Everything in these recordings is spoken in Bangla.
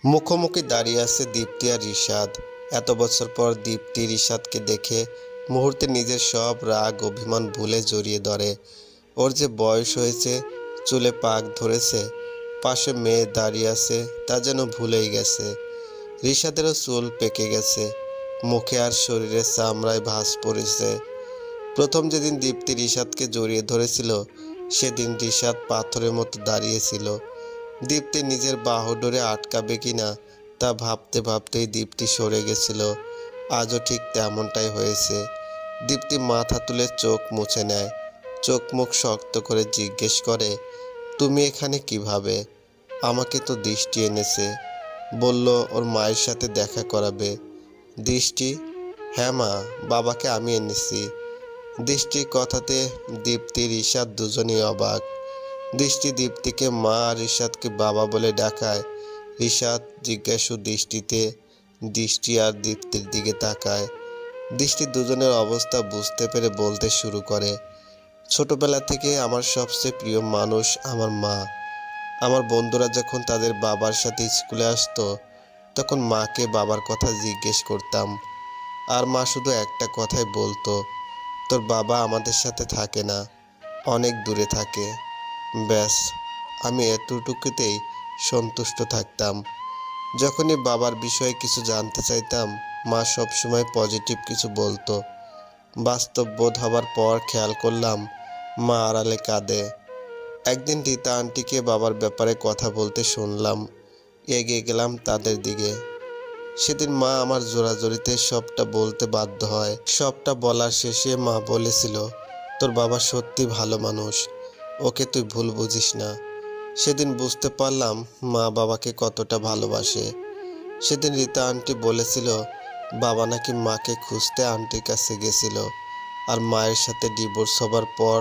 মুখোমুখি দাঁড়িয়ে আছে দীপ্তি আর রিশাদ। এত বছর পর দীপ্তি রিশাদকে দেখে মুহূর্তে নিজের সব রাগ অভিমান ভুলে জড়িয়ে ধরে। ওর যে বয়স হয়েছে, চুলে পাক ধরেছে, পাশে মেয়ে দাঁড়িয়ে আছে, তা যেন ভুলেই গেছে। রিশাদেরও চুল পেকে গেছে, মুখে আর শরীরে চামড়ায় ভাঁজ পড়েছে। প্রথম যেদিন দীপ্তি রিশাদকে জড়িয়ে ধরেছিল, সেদিন রিশাদ পাথরের মতো দাঁড়িয়েছিল। দীপ্তি নিজের বাহুডোরে আটকাবে কিনা তা ভাবতে ভাবতেই দীপ্তি সরে গেছিল। আজও ঠিক তেমনটাই হয়েছে। দীপ্তি মাথা তুলে চোখ মুছে নেয়, চোখ মুখ শক্ত করে জিজ্ঞেস করে, তুমি এখানে কিভাবে? আমাকে তো দৃষ্টি এনেছে, বলল ওর মায়ের সাথে দেখা করাবে। দৃষ্টি? হ্যাঁ মা, বাবাকে আমি এনেছি। দৃষ্টির কথাতে দীপ্তি রিশাদ দুজনেই অবাক। দৃষ্টি দীপ্তিকে মা আর রিশাদকে বাবা বলে ডাকায়। রিশাদ জিজ্ঞাসু দৃষ্টিতে, দৃষ্টি আর দীপ্তির দিকে তাকায়। দৃষ্টি দুজনের অবস্থা বুঝতে পেরে বলতে শুরু করে, ছোটবেলা থেকে আমার সবচেয়ে প্রিয় মানুষ আমার মা। আমার বন্ধুরা যখন তাদের বাবার সাথে স্কুলে আসতো, তখন মাকে বাবার কথা জিজ্ঞেস করতাম, আর মা শুধু একটা কথাই বলতো, তোর বাবা আমাদের সাথে থাকে না, অনেক দূরে থাকে। ব্যাস, আমি এতটুকুতেই সন্তুষ্ট থাকতাম। যখনই বাবার বিষয়ে কিছু জানতে চাইতাম, মা সবসময় পজিটিভ কিছু বলতো। বাস্তব বোধ হবার পর খেয়াল করলাম মা আড়ালে কাঁদে। একদিন রীতা আন্টিকে বাবার ব্যাপারে কথা বলতে শুনলাম, এগিয়ে গেলাম তাদের দিকে। সেদিন মা আমার জোরাজোরিতে সবটা বলতে বাধ্য হয়। সবটা বলার শেষে মা বলেছিল, তোর বাবা সত্যি ভালো মানুষ, ওকে তুই ভুল বুঝিস না। সেদিন বুঝতে পারলাম মা বাবাকে কতটা ভালোবাসে। সেদিন রীতা আন্টি বলেছিল, বাবা নাকি মাকে খুঁজতে আন্টির কাছে গেছিল, আর মায়ের সাথে ডিভোর্স হবার পর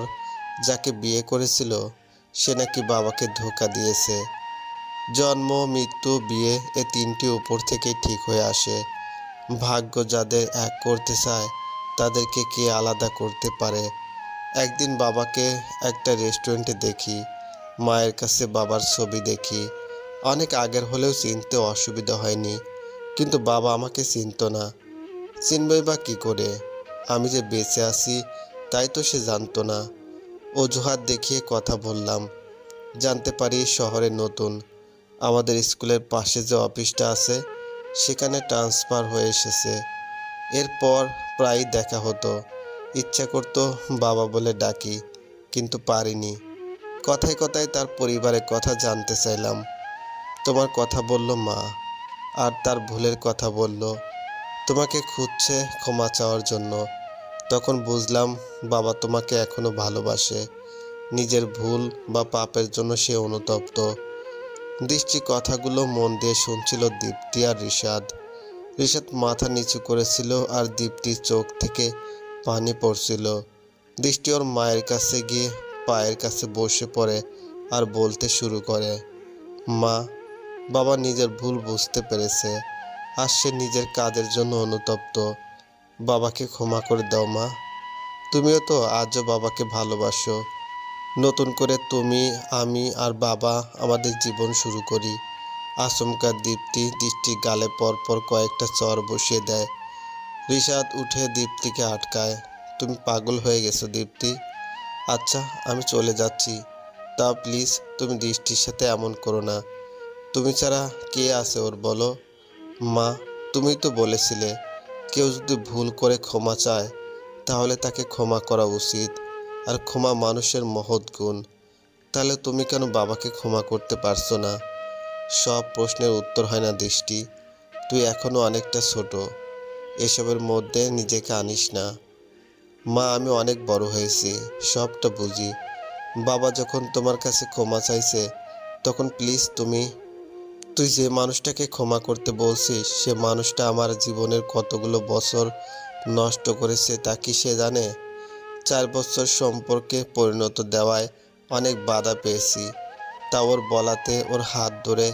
যাকে বিয়ে করেছিল সে নাকি বাবাকে ধোঁকা দিয়েছে। জন্ম, মৃত্যু, বিয়ে, এ তিনটি উপর থেকেই ঠিক হয়ে আসে। ভাগ্য যাদের এক করতে চায় তাদেরকে কে আলাদা করতে পারে। একদিন বাবাকে একটা রেস্টুরেন্টে দেখি, মায়ের কাছে বাবার ছবি দেখি। অনেক আগের হলেও চিনতে অসুবিধা হয়নি, কিন্তু বাবা আমাকে চিনত না। চিনবই বা কী করে? আমি যে বেঁচে আছি তাই তো সে জানতো না। অজুহাত দেখিয়ে কথা বললাম। জানতে পারি শহরে নতুন, আমাদের স্কুলের পাশে যে অফিসটা আছে সেখানে ট্রান্সফার হয়ে এসেছে। এরপর প্রায়ই দেখা হতো। ইচ্ছা করতো বাবা বলে ডাকি, কিন্তু পারিনি। কথায় কথায় তার পরিবারের কথা জানতে চাইলাম। তোমার কথা বলল মা, আর তার ভুলের কথা বলল, তোমাকে খুঁজছে ক্ষমা চাওয়ার জন্য। তখন বুঝলাম বাবা তোমাকে এখনো ভালোবাসে, নিজের ভুল বা পাপের জন্য সে অনুতপ্ত। দৃষ্টি কথাগুলো মন দিয়ে শুনছিল দীপ্তি আর রিশাদ। রিশাদ মাথা নিচু করেছিল আর দীপ্তির চোখ থেকে পানি পড়ছিল। দৃষ্টি ওর মায়ের কাছে গিয়ে পায়ের কাছে বসে পড়ে আর বলতে শুরু করে, মা, বাবা নিজের ভুল বুঝতে পেরেছে, আর সে নিজের কাজের জন্য অনুতপ্ত। বাবাকে ক্ষমা করে দাও মা। তুমিও তো আজও বাবাকে ভালোবাসো। নতুন করে তুমি, আমি আর বাবা আমাদের জীবন শুরু করি। আচমকা দীপ্তি দৃষ্টির গালে পরপর কয়েকটা চর বসিয়ে দেয়। রিশাদ উঠে দীপ্তিকে আটকায়। তুমি পাগল হয়ে গেছো দীপ্তি? আচ্ছা, আমি চলে যাচ্ছি, তা প্লিজ তুমি দৃষ্টির সাথে এমন করো না। তুমি ছাড়া কে আছে ওর বলো? মা, তুমি তো বলেছিলে কেউ যদি ভুল করে ক্ষমা চায় তাহলে তাকে ক্ষমা করা উচিত, আর ক্ষমা মানুষের মহৎ গুণ। তাহলে তুমি কেন বাবাকে ক্ষমা করতে পারছো না? সব প্রশ্নের উত্তর হয় না দৃষ্টি, তুই এখনো অনেকটা ছোট, এসবের মধ্যে নিজেকে আনিস না। মা, আমি অনেক বড় হয়েছি, সবটা বুঝি। বাবা যখন তোমার কাছে ক্ষমা চাইছে তখন প্লিজ তুই যে মানুষটাকে ক্ষমা করতে বলছিস সে মানুষটা আমার জীবনের কতগুলো বছর নষ্ট করেছে তা কি সে জানে? 4 বছর সম্পর্কে পরিণত দেওয়ায় অনেক বাধা পেয়েছি, তা ওর বলাতে ওর হাত ধরে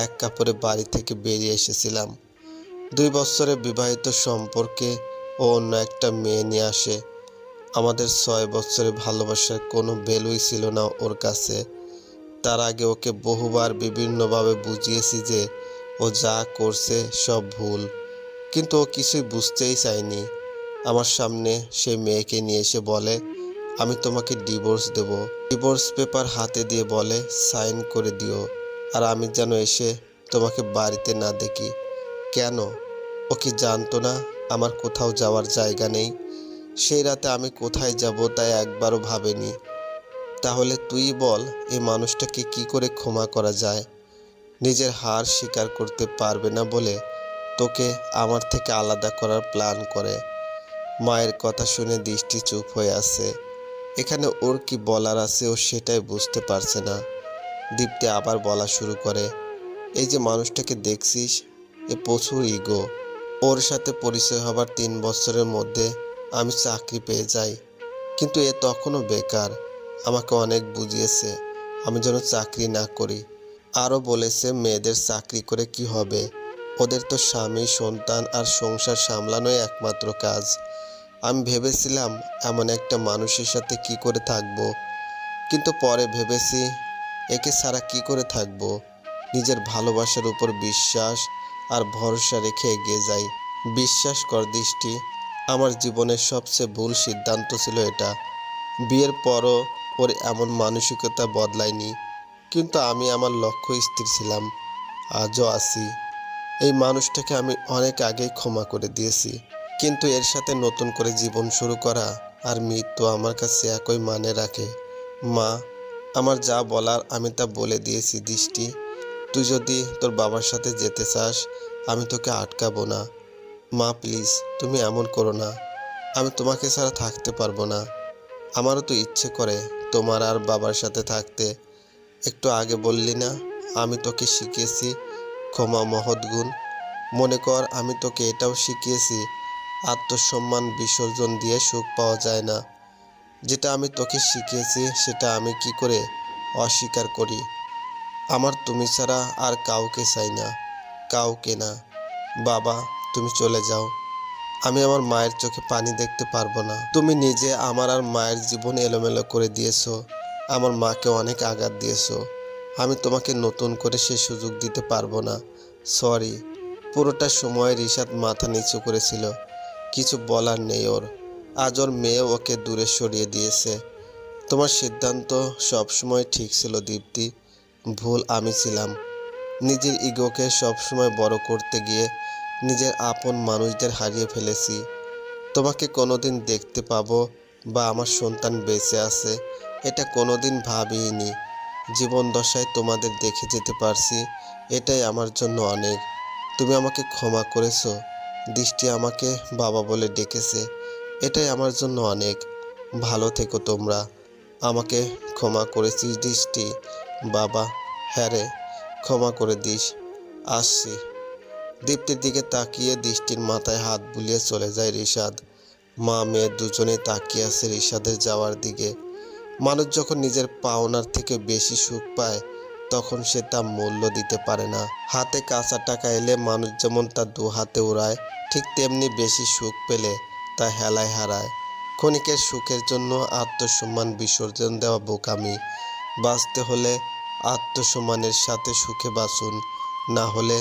এক কাপড়ে বাড়ি থেকে বেরিয়ে এসেছিলাম। 2 বছরে বিবাহিত সম্পর্কে ও অন্য একটা মেয়ে নিয়ে আসে। আমাদের 6 বছরে ভালোবাসার কোনো ভ্যালুই ছিল না ওর কাছে। তার আগে ওকে বহুবার বিভিন্নভাবে বুঝিয়েছি যে ও যা করছে সব ভুল, কিন্তু ও কিছুই বুঝতেই চায়নি। আমার সামনে সেই মেয়েকে নিয়ে এসে বলে, আমি তোমাকে ডিভোর্স দেব। ডিভোর্স পেপার হাতে দিয়ে বলে, সাইন করে দিও, আর আমি যেন এসে তোমাকে বাড়িতে না দেখি। কেন? ও কি জানতো না আমার কোথাও যাওয়ার জায়গা নেই? সেই রাতে আমি কোথায় যাব তাই একবারও ভাবেনি। তাহলে তুই বল, এই মানুষটাকে কি করে ক্ষমা করা যায়? নিজের হার স্বীকার করতে পারবে না বলে তোকে আমার থেকে আলাদা করার প্ল্যান করে। মায়ের কথা শুনে দৃষ্টি চুপ হয়ে আছে। এখানে ওর কি বলার আছে ও সেটাই বুঝতে পারছে না। দীপ্তি আবার বলা শুরু করে, এই যে মানুষটাকে দেখছিস, এ প্রচুর ইগো। ওর সাথে পরিচয় হবার 3 বছরের মধ্যে আমি চাকরি পেয়ে যাই, কিন্তু এ তখনও বেকার। আমাকে অনেক বুঝিয়েছে আমি যেন চাকরি না করি। আরও বলেছে মেয়েদের চাকরি করে কি হবে, ওদের তো স্বামী সন্তান আর সংসার সামলানোই একমাত্র কাজ। আমি ভেবেছিলাম এমন একটা মানুষের সাথে কি করে থাকবো, কিন্তু পরে ভেবেছি একে ছাড়া কি করে থাকবো। নিজের ভালোবাসার উপর বিশ্বাস আর ভরসা রেখে এগিয়ে যাই। বিশ্বাস কর দৃষ্টি, আমার জীবনের সবচেয়ে ভুল সিদ্ধান্ত ছিল এটা। বিয়ের পরও ওর এমন মানসিকতা বদলায়নি, কিন্তু আমি আমার লক্ষ্য স্থির ছিলাম, আজও আছি। এই মানুষটাকে আমি অনেক আগেই ক্ষমা করে দিয়েছি, কিন্তু এর সাথে নতুন করে জীবন শুরু করা আর মৃত্যু আমার কাছে একই মানে রাখে। মা, আমার যা বলার আমি তা বলে দিয়েছি দৃষ্টি। তুই যদি তোর বাবার সাথে যেতে চাস আমি তোকে আটকাবো না। মা প্লিজ, তুমি এমন করো না। আমি তোমাকে ছাড়া থাকতে পারবো না। আমারও তো ইচ্ছে করে তোমার আর বাবার সাথে থাকতে। একটু আগে বললি না আমি তোকে শিখিয়েছি ক্ষমা মহৎ গুণ। মনে কর আমি তোকে এটাও শিখিয়েছি আত্মসম্মান বিসর্জন দিয়ে সুখ পাওয়া যায় না। যেটা আমি তোকে শিখিয়েছি সেটা আমি কি করে অস্বীকার করি? আমার তুমি ছাড়া আর কাউকে চাই না, কাউকে না। বাবা, তুমি চলে যাও। আমি আমার মায়ের চোখে পানি দেখতে পারবো না। তুমি নিজে আমার আর মায়ের জীবন এলোমেলো করে দিয়েছো, আমার মাকে অনেক আঘাত দিয়েছো। আমি তোমাকে নতুন করে সে সুযোগ দিতে পারবো না। সরি। পুরোটা সময় রিশাদ মাথা নিচু করেছিল, কিছু বলার নেই ওর। আজ ওর মেয়ে ওকে দূরে সরিয়ে দিয়েছে। তোমার সিদ্ধান্ত সবসময় ঠিক ছিল দীপ্তি, ভুল আমি ছিলাম। নিজের ইগোকে সবসময় বড় করতে গিয়ে নিজের আপন মানুষদের হারিয়ে ফেলেছি। তোমাকে কোনোদিন দেখতে পাবো বা আমার সন্তান বেঁচে আছে এটা কোনোদিন ভাবিনি। জীবন দশায় তোমাদের দেখে যেতে পারছি, এটাই আমার জন্য অনেক। তুমি আমাকে ক্ষমা করেছো, দৃষ্টি আমাকে বাবা বলে ডেকেছে, এটাই আমার জন্য অনেক। ভালো থেকো তোমরা। আমাকে ক্ষমা করেছিস দৃষ্টি? বাবা, হ্যাঁ রে, ক্ষমা করে দিস। আসছি। দীপ্তির দিকে তাকিয়ে দৃষ্টির মাথায় হাত বুলিয়ে চলে যায় রিশাদ। মা মেয়ে দুজনেই তাকিয়ে আছে রিশাদের যাওয়ার দিকে। মানুষ যখন নিজের পাওনার থেকে বেশি সুখ পায় তখন সে তা মূল্য দিতে পারে না। হাতে কাঁচা টাকা এলে মানুষ যেমন তা দু হাতে উড়ায়, ঠিক তেমনি বেশি সুখ পেলে তা হেলায় হারায়। ক্ষণিকের সুখের জন্য আত্মসম্মান বিসর্জন দেওয়া বোকামি। বাঁচতে হলে আত্মসম্মানের সাথে সুখে বাঁচুন, না হলে